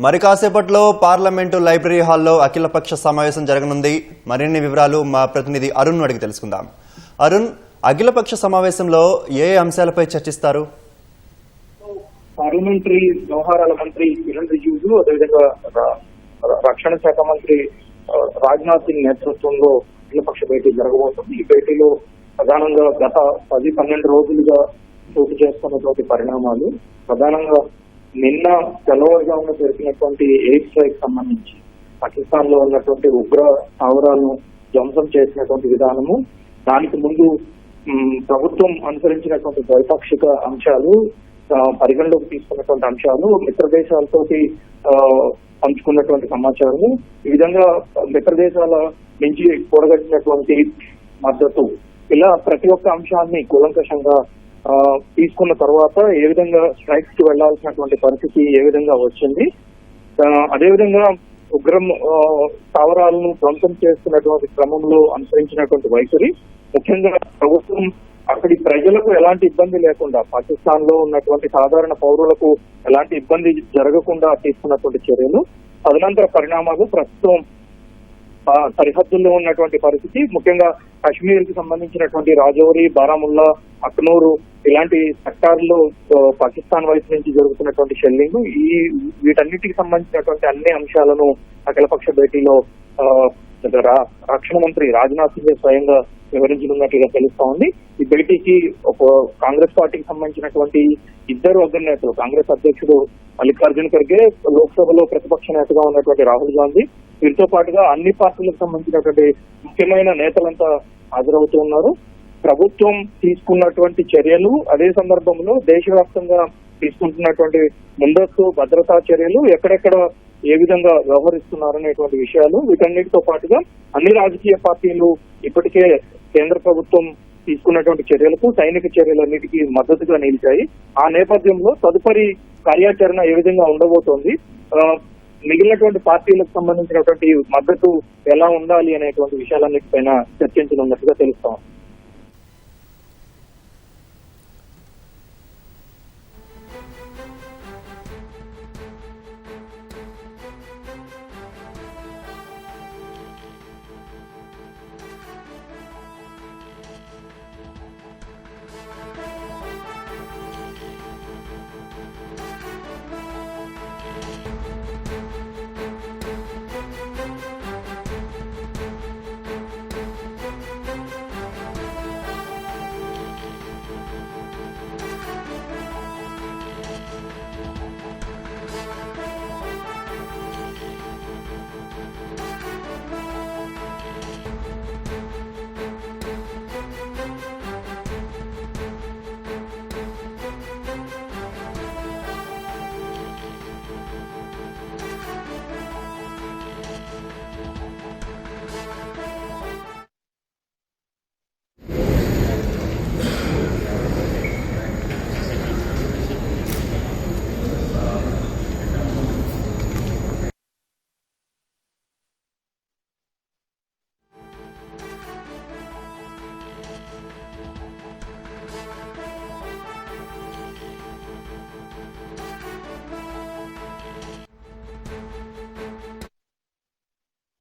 మరి కాసేపట్లో parliament library హాల్లో అఖిలపక్ష సమావేశం జరగనుంది. మరిన్ని వివరాలు మా ప్రతినిధి అరుణ్ అడిగి తెలుసుకుందాం. అరుణ్, అఖిలపక్ష సమావేశంలో ఏ అంశాలపై చర్చిస్తారు? పార్లమెంటరీ వ్యవహారాల మంత్రి కిరణ్ రిజిజు, అదేవిధంగా రక్షణ శాఖ మంత్రి రాజ్నాథ్ సింగ్ నేతృత్వంలో అఖిలపక్ష భేటీ జరగబోతుంది. ఈ భేటీలో ప్రధానంగా గత 10-12 రోజులుగా చోటు చేసుకున్నటువంటి పరిణామాలు, ప్రధానంగా నిన్న తెల్లవారుజామున జరిపినటువంటి ఎయిర్ స్ట్రైక్ సంబంధించి పాకిస్తాన్ లో ఉన్నటువంటి ఉగ్ర స్థావరాలను ధ్వంసం చేసినటువంటి విధానము, దానికి ముందు ప్రభుత్వం అనుసరించినటువంటి ద్వైపాక్షిక అంశాలు, పరిగణలోకి తీసుకున్నటువంటి అంశాలు, మిత్ర దేశాలతోటి పంచుకున్నటువంటి సమాచారము, ఈ విధంగా మిత్ర దేశాల నుంచి కూడగట్టినటువంటి మద్దతు, ఇలా ప్రతి ఒక్క అంశాన్ని కూలంకషంగా తీసుకున్న తర్వాత ఏ విధంగా స్ట్రైక్స్ కి వెళ్లాల్సినటువంటి పరిస్థితి ఏ విధంగా వచ్చింది, అదేవిధంగా ఉగ్రం స్థావరాలను ధ్వంసం చేస్తున్నటువంటి క్రమంలో అనుసరించినటువంటి వైఖరి, ముఖ్యంగా ప్రభుత్వం అక్కడి ప్రజలకు ఎలాంటి ఇబ్బంది లేకుండా, పాకిస్తాన్ లో ఉన్నటువంటి సాధారణ పౌరులకు ఎలాంటి ఇబ్బంది జరగకుండా తీసుకున్నటువంటి చర్యలు, తదనంతర పరిణామాలు, ప్రస్తుతం సరిహద్దుల్లో ఉన్నటువంటి పరిస్థితి, ముఖ్యంగా కాశ్మీర్ కి సంబంధించినటువంటి రాజౌరి, బారాముల్లా, అఖ్నూరు ఇలాంటి సెక్టార్లో పాకిస్తాన్ వైపు నుంచి జరుగుతున్నటువంటి షెల్లింగ్, వీటన్నిటికి సంబంధించినటువంటి అన్ని అంశాలను అఖిలపక్ష భేటీలో రక్షణ మంత్రి రాజ్నాథ్ సింగ్ స్వయంగా వివరించనున్నట్టుగా తెలుస్తా ఉంది. ఈ భేటీకి కాంగ్రెస్ పార్టీకి సంబంధించినటువంటి ఇద్దరు అగ్రనేతలు, కాంగ్రెస్ అధ్యక్షుడు మల్లికార్జున ఖర్గే, లోక్సభలో ప్రతిపక్ష నేతగా ఉన్నటువంటి రాహుల్ గాంధీ, వీరితో పాటుగా అన్ని పార్టీలకు సంబంధించినటువంటి ముఖ్యమైన నేతలంతా హాజరవుతూ ఉన్నారు. ప్రభుత్వం తీసుకున్నటువంటి చర్యలు, అదే సందర్భంలో దేశవ్యాప్తంగా తీసుకుంటున్నటువంటి ముందస్తు భద్రతా చర్యలు, ఎక్కడెక్కడ ఏ విధంగా వ్యవహరిస్తున్నారనేటువంటి విషయాలు, వీటన్నిటితో పాటుగా అన్ని రాజకీయ పార్టీలు ఇప్పటికే కేంద్ర ప్రభుత్వం తీసుకున్నటువంటి చర్యలకు, సైనిక చర్యలన్నిటికీ మద్దతుగా నిలిచాయి. ఆ నేపథ్యంలో తదుపరి కార్యాచరణ ఏ విధంగా ఉండబోతోంది, మిగిలినటువంటి పార్టీలకు సంబంధించినటువంటి మద్దతు ఎలా ఉండాలి అనేటువంటి విషయాలన్నిటిపైన చర్చించనున్నట్టుగా తెలుస్తాం.